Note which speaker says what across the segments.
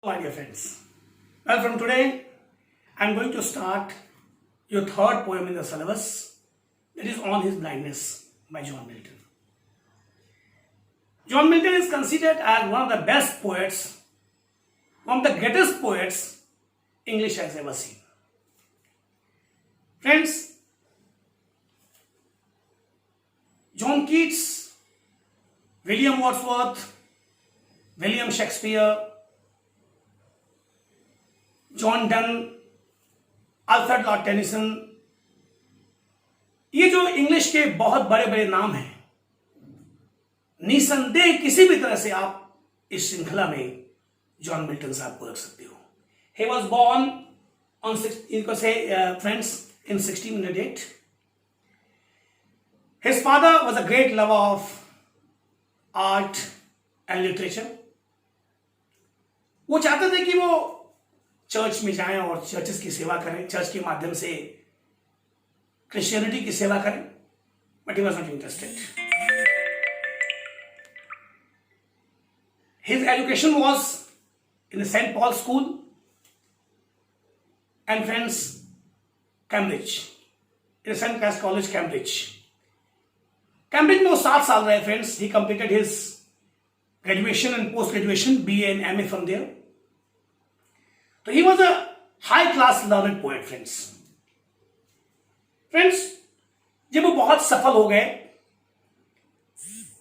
Speaker 1: My dear friends, well, from today I'm going to start your third poem in the syllabus, that is On His Blindness by John Milton. John Milton is considered as one of the best poets, one of the greatest poets English has ever seen. Friends, John Keats, William Wordsworth, William Shakespeare, John Donne, Alfred Lord Tennyson, ये जो English के बहुत बड़े बड़े नाम हैं, निसंदेह किसी भी तरह से आप इस श्रृंखला में जॉन मिल्टन साहब को रख सकते हो. He was born on friends in 1608. His father was a great lover of art and literature. वो चाहते थे कि वो चर्च में जाएं और चर्चेस की सेवा करें, चर्च के माध्यम से क्रिश्चियनिटी की सेवा करें, but he was not interested. His education was in the Saint Paul school and friends Cambridge, in Saint class college Cambridge. Cambridge में वो 7 साल रहे friends. He completed his graduation and post graduation, BA and MA from there. So he was a high class learned poet, friends. जब वो बहुत सफल हो गए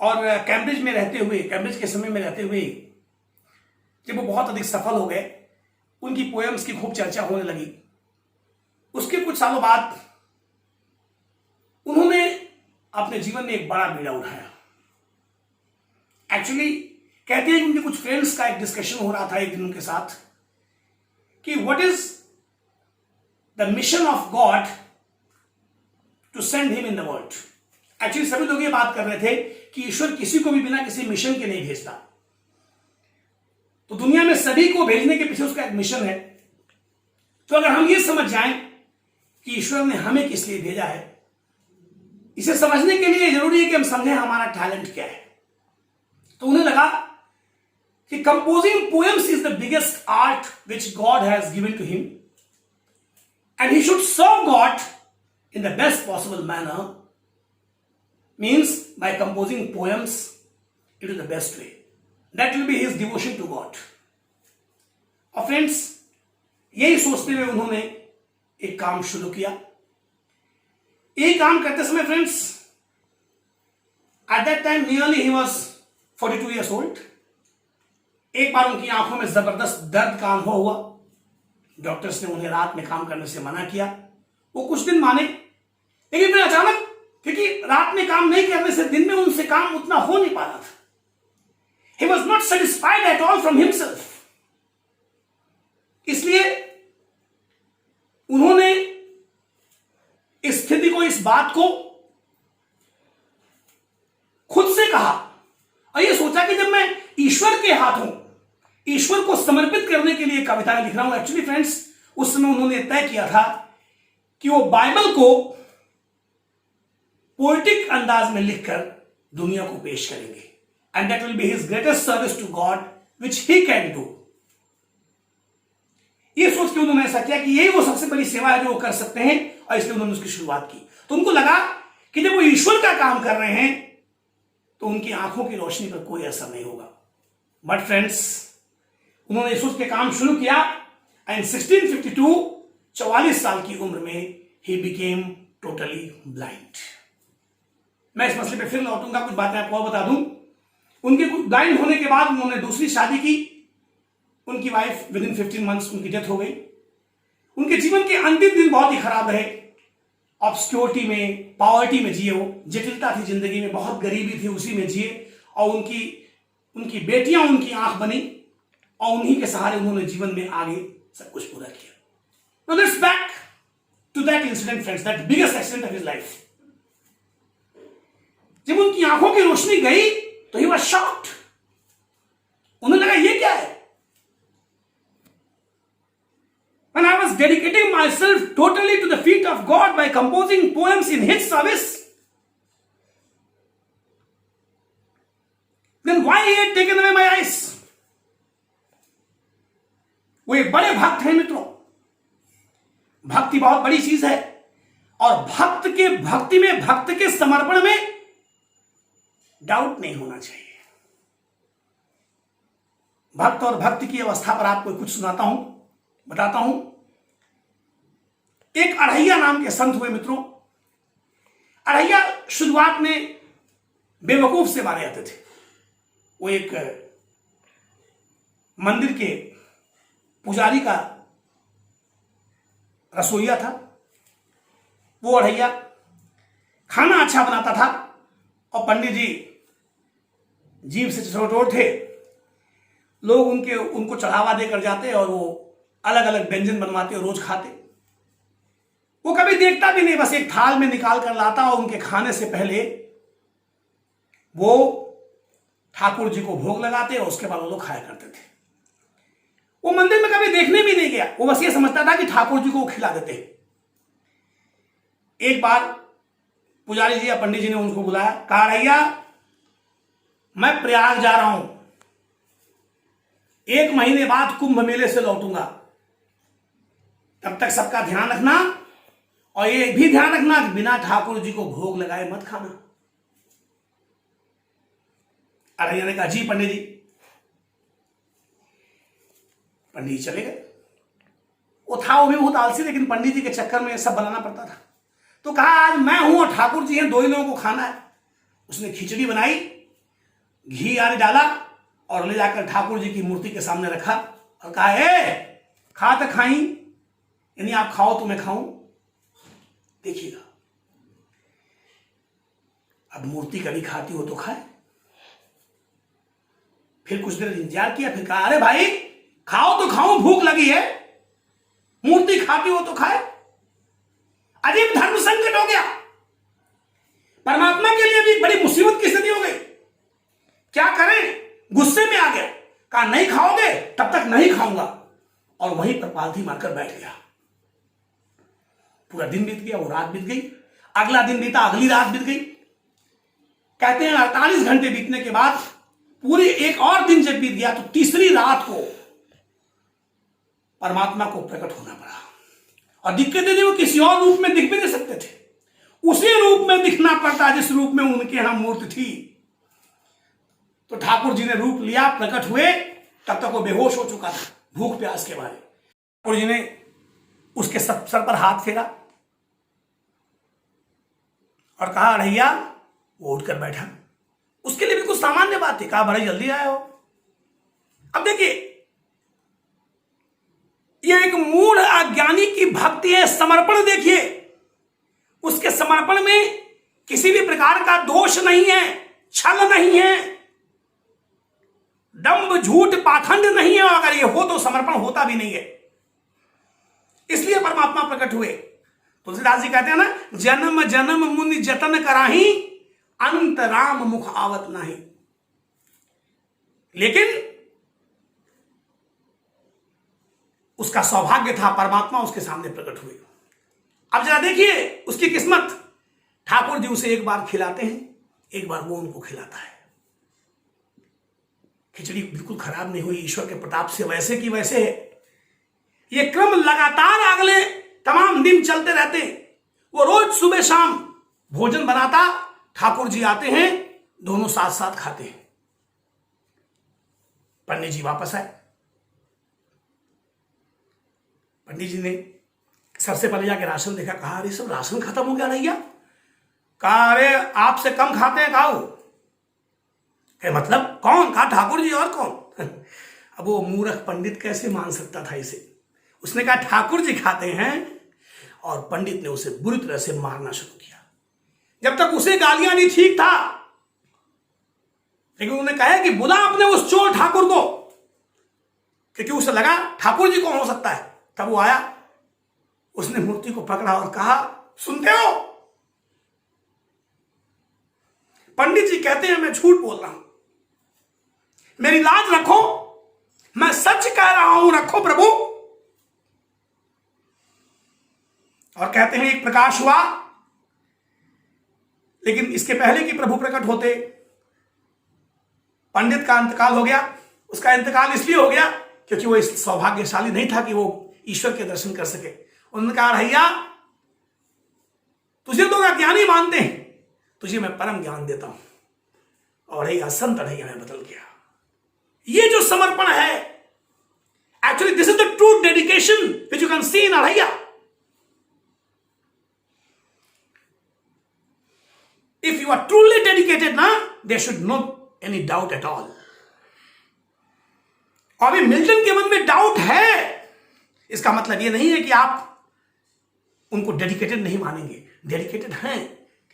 Speaker 1: और कैम्ब्रिज में रहते हुए, कैम्ब्रिज के समय में रहते हुए जब वो बहुत अधिक सफल हो गए, उनकी पोएम्स की खूब चर्चा होने लगी. उसके कुछ सालों बाद उन्होंने अपने जीवन में एक बड़ा बीड़ा उठाया. एक्चुअली कहते हैं कि उनके कुछ फ्रेंड्स का एक डिस्कशन हो रहा था एक दिन उनके साथ कि what is the mission of God to send him in the world. Actually सभी लोग ये बात कर रहे थे कि ईश्वर किसी को भी बिना किसी मिशन के नहीं भेजता. तो दुनिया में सभी को भेजने के पीछे उसका एक मिशन है. तो अगर हम ये समझ जाएं कि ईश्वर ने हमें किस लिए भेजा है, इसे समझने के लिए जरूरी है कि हम समझें हमारा टैलेंट क्या है. तो उन्हें लगा कि composing poems is the biggest art which God has given to him, and he should serve God in the best possible manner, means by composing poems into the best way. That will be his devotion to God. और friends, यही सोचते हुए उन्होंने एक काम शुरू किया. ये काम करते समय friends, at that time nearly he was 42 years old. एक बार उनकी आंखों में जबरदस्त दर्द का अनुभव हुआ. डॉक्टर्स ने उन्हें रात में काम करने से मना किया. वो कुछ दिन माने, लेकिन फिर अचानक, क्योंकि रात में काम नहीं करने से दिन में उनसे काम उतना हो नहीं पा रहा था. He was not satisfied at all from himself. इसलिए उन्होंने इस स्थिति को, इस बात को खुद से कहा और ये सोचा कि जब मैं ईश्वर के हाथों, ईश्वर को समर्पित करने के लिए कविताएं लिख रहा हूं. एक्चुअली फ्रेंड्स, उस समय उन्होंने तय किया था कि वो बाइबल को पोएटिक अंदाज में लिखकर दुनिया को पेश करेंगे. And that will be his greatest service to God which he can do. ये सोच के उन्होंने ऐसा किया कि यही वो सबसे बड़ी सेवा है जो वो कर सकते हैं, और इसलिए उन्होंने उसकी शुरुआत की. तो उनको लगा कि जब वो ईश्वर का काम कर रहे हैं तो उनकी आंखों की रोशनी पर कोई असर नहीं होगा. बट फ्रेंड्स, उन्होंने सोच के काम शुरू किया. एंड 1652, 44 साल की उम्र में ही बिकेम टोटली ब्लाइंड. मैं इस मसले पे फिर लौटूंगा, कुछ बातें आपको बता दूं. उनके ब्लाइंड होने के बाद उन्होंने दूसरी शादी की. उनकी वाइफ विद इन 15 मंथ्स उनकी डेथ हो गई. उनके जीवन के अंतिम दिन बहुत ही खराब रहे. ऑब्सक्योरिटी में, पॉवर्टी में जिए. वो जटिलता थी जिंदगी में, बहुत गरीबी थी, उसी में जिए. और उनकी बेटियां उनकी आंख बनी और उन्हीं के सहारे उन्होंने जीवन में आगे सब कुछ पूरा किया. Now let's back to that incident, friends, that biggest accident of his life. जब उनकी आंखों की रोशनी गई तो he was shocked. उन्हें लगा ये क्या है. When I was dedicating myself totally to the feet of God by composing poems in his service, then why he had taken away my eyes? वो एक बड़े भक्त हैं मित्रों। भक्ति बहुत बड़ी चीज है, और भक्त के भक्ति में, भक्त के समर्पण में डाउट नहीं होना चाहिए। भक्त और भक्ति की अवस्था पर आपको कुछ सुनाता हूं, बताता हूं। एक अढ़ैया नाम के संत हुए मित्रों। अढ़ैया शुरुआत में बेवकूफ से मारे जाते थे। वो एक मंदिर के पुजारी का रसोइया था। वो अढ़ैया खाना अच्छा बनाता था, और पंडित जी जीभ से चटोर थे। लोग उनको चढ़ावा देकर जाते और वो अलग अलग व्यंजन बनवाते और रोज खाते। वो कभी देखता भी नहीं, बस एक थाल में निकाल कर लाता, और उनके खाने से पहले वो ठाकुर जी को भोग लगाते और उसके बाद वो लोग खाया करते थे। वो मंदिर में कभी देखने भी नहीं गया, वो बस ये समझता था कि ठाकुर जी को खिला देते। एक बार पुजारी जी या पंडित जी ने उनको बुलाया, कहा अढ़ैया मैं प्रयाग जा रहा हूं, 1 महीने बाद कुंभ मेले से लौटूंगा, तब तक सबका ध्यान रखना, और ये भी ध्यान रखना कि बिना ठाकुर जी को भोग लगाए मत खाना। अढ़ैया ने कहा जी पंडित जी। पंडित जी चले गए। वो भी बहुत आलसी, लेकिन पंडित जी के चक्कर में सब बनाना पड़ता था। तो कहा आज मैं हूं और ठाकुर जी हैं, 2 ही लोगों को खाना है। उसने खिचड़ी बनाई, घी आदि डाला, और ले जाकर ठाकुर जी की मूर्ति के सामने रखा, और कहा खा तो खाई, यानी आप खाओ तो मैं खाऊं, देखिएगा। अब मूर्ति कभी खाती हो तो खाए। फिर कुछ देर इंतजार किया, फिर कहा अरे भाई खाओ तो खाओ, भूख लगी है, मूर्ति खाती हो तो खाए। अजीब धर्म संकट हो गया। परमात्मा के लिए भी बड़ी मुसीबत की स्थिति हो गई। क्या करें? गुस्से में आ गया, कहा नहीं खाओगे तब तक नहीं खाऊंगा, और वहीं पर पालथी मारकर बैठ गया। पूरा दिन बीत गया, वो रात बीत गई, अगला दिन बीता, अगली रात बीत गई। कहते हैं 48 घंटे बीतने के बाद पूरे एक और दिन जब बीत गया, तो तीसरी रात को परमात्मा को प्रकट होना पड़ा। और दिक्कतें थी, वो किसी और रूप में दिख भी नहीं सकते थे, उसी रूप में दिखना पड़ता जिस रूप में उनके यहां मूर्ति थी। तो ठाकुर जी ने रूप लिया, प्रकट हुए। तब तक वो बेहोश हो चुका था भूख प्यास के मारे। ठाकुर जी ने उसके सर पर हाथ फेरा और कहा अढ़ैया। वो उठकर बैठा। उसके लिए भी कुछ सामान्य बात थी, कहा बड़े जल्दी आए हो। अब देखिए, यह एक मूढ़ अज्ञानी की भक्ति है। समर्पण देखिए, उसके समर्पण में किसी भी प्रकार का दोष नहीं है, छल नहीं है, दंभ झूठ पाखंड नहीं है। अगर ये हो तो समर्पण होता भी नहीं है। इसलिए परमात्मा प्रकट हुए। तुलसीदास जी कहते हैं ना, जन्म जन्म मुनि जतन कराही, अंत राम मुख आवत नहीं। लेकिन उसका सौभाग्य था, परमात्मा उसके सामने प्रकट हुए। अब जरा देखिए उसकी किस्मत। ठाकुर जी उसे एक बार खिलाते हैं, एक बार वो उनको खिलाता है। खिचड़ी बिल्कुल खराब नहीं हुई, ईश्वर के प्रताप से वैसे की वैसे है। ये क्रम लगातार अगले तमाम दिन चलते रहते। वो रोज सुबह शाम भोजन बनाता, ठाकुर जी आते हैं, दोनों साथ साथ खाते हैं। पंडित जी वापस आए। पंडित जी ने सबसे पहले जाके राशन देखा, कहा अरे सब राशन खत्म हो गया भैया। कहा अरे आपसे कम खाते हैं काऊ। मतलब कौन? कहा ठाकुर जी, और कौन? अब वो मूर्ख पंडित कैसे मान सकता था इसे। उसने कहा ठाकुर जी खाते हैं, और पंडित ने उसे बुरी तरह से मारना शुरू किया। जब तक उसे गालियां नहीं ठीक था, लेकिन उन्होंने कहा कि बुला अपने उस चोर ठाकुर को, क्योंकि उसे लगा ठाकुर जी कौन हो सकता है। तब वो आया, उसने मूर्ति को पकड़ा और कहा सुनते हो, पंडित जी कहते हैं मैं झूठ बोल रहा हूं, मेरी लाज रखो, मैं सच कह रहा हूं, रखो प्रभु। और कहते हैं एक प्रकाश हुआ। लेकिन इसके पहले कि प्रभु प्रकट होते, पंडित का इंतकाल हो गया। उसका इंतकाल इसलिए हो गया क्योंकि वो इस सौभाग्यशाली नहीं था कि वो ईश्वर के दर्शन कर सके। उन्होंने कहा, भैया तुझे तो ज्ञानी मानते हैं, तुझे मैं परम ज्ञान देता हूं। और अढ़ैया संत अढ़ैया में बदल गया। ये जो समर्पण है, actually this is the true dedication which you can see in अढ़ैया। If you are truly dedicated ना, there should no any doubt at all. और अभी मिल्टन के मन में डाउट है, इसका मतलब यह नहीं है कि आप उनको डेडिकेटेड नहीं मानेंगे, डेडिकेटेड हैं,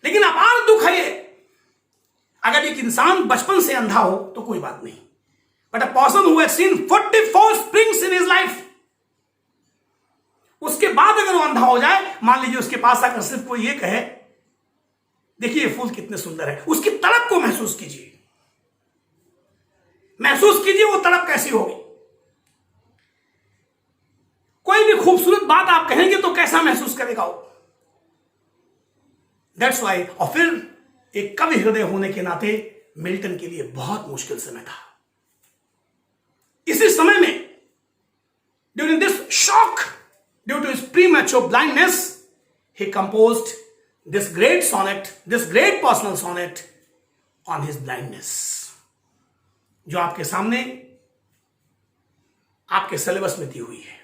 Speaker 1: लेकिन अपार दुख है ये। अगर एक इंसान बचपन से अंधा हो तो कोई बात नहीं, but a person who has seen 44 springs in his life, उसके बाद अगर वो अंधा हो जाए, मान लीजिए उसके पास आकर सिर्फ कोई ये कहे, देखिए फूल कितने सुंदर है, उसकी तड़प को महसूस कीजिए, महसूस कीजिए वो तड़प कैसी होगी। कोई भी खूबसूरत बात आप कहेंगे तो कैसा महसूस करेगा वो। That's why. और फिर एक कवि हृदय होने के नाते मिल्टन के लिए बहुत मुश्किल समय था। इसी समय में, during this shock due to his premature blindness, he composed this great sonnet, this great personal sonnet on his blindness, जो आपके सामने आपके सिलेबस में दी हुई है।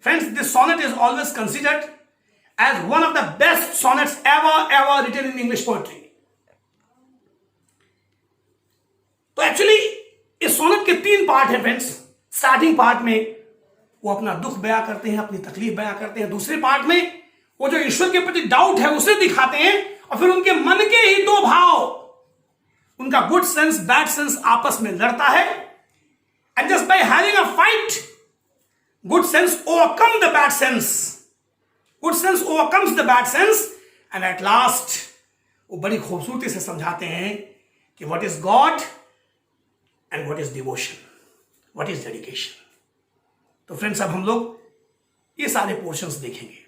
Speaker 1: Friends, this sonnet is always considered as one of the best sonnets ever written in English poetry. तो actually इस sonnet के 3 पार्ट है फ्रेंड्स। स्टार्टिंग पार्ट में वो अपना दुख बयां करते हैं, अपनी तकलीफ बयां करते हैं। दूसरे पार्ट में वो जो ईश्वर के प्रति डाउट है उसे दिखाते हैं, और फिर उनके मन के ही 2 भाव, उनका गुड सेंस बैड सेंस आपस में लड़ता है, and just by having a fight, good sense overcome the bad sense, good sense overcomes the bad sense, and at last वो बड़ी खूबसूरती से समझाते हैं कि what is God and what is devotion, what is dedication. तो friends, अब हम लोग ये सारे पोर्शंस देखेंगे।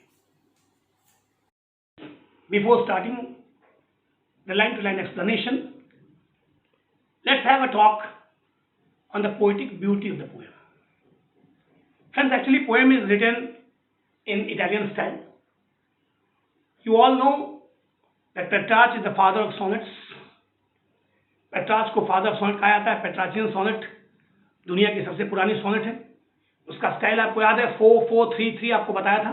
Speaker 1: Before starting the line to line explanation, let's have a talk on the poetic beauty of the poem. Friends, actually poem is written in Italian style. You all know that Petrarch is the father of sonnets. Petrarch को father of sonnet कहा जाता है। Petrarchian sonnet दुनिया की सबसे पुरानी sonnet है। उसका स्टाइल आपको याद है, 4-4-3-3 आपको बताया था।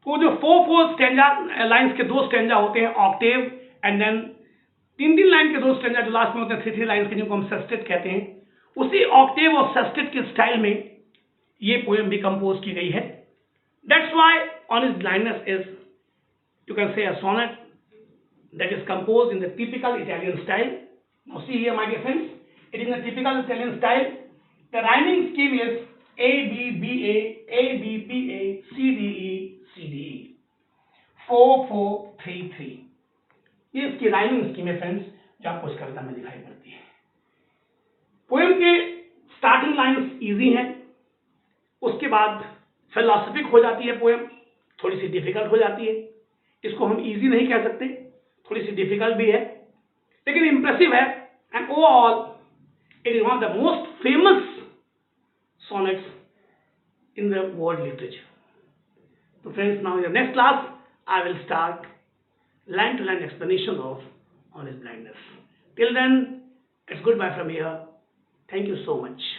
Speaker 1: तो जो 4-4 स्टैंजा लाइन्स के 2 स्टैंजा होते हैं, ऑक्टेव, एंड देन 3-3 लाइन के 2 स्टैंजा जो लास्ट में होते हैं 3-3 लाइन्स के, जिनको हम सेस्टेट कहते हैं, उसी ऑक्टेव और सेस्टेट के स्टाइल में ये पोएम भी कंपोज की गई है। That's why on his blindness is, you can say, a sonnet that is compose in the typical Italian style. Now see here my dear friends, it is in the typical Italian style. The rhyming scheme is A B B A A B B A C D E C D E 4-4-3-3। ये इसकी rhyming scheme है friends, जो आपको इस कविता में दिखाई पड़ती है। पोएम के स्टार्टिंग लाइन्स इजी हैं, उसके बाद फिलोसफिक हो जाती है पोएम, थोड़ी सी डिफिकल्ट हो जाती है। इसको हम इजी नहीं कह सकते, थोड़ी सी डिफिकल्ट भी है, लेकिन इंप्रेसिव है। And overall it is one of the most famous sonnets in the world literature. So friends, now in the next class I will start line to line explanation of On His Blindness. Till then, it's goodbye from here. Thank you so much.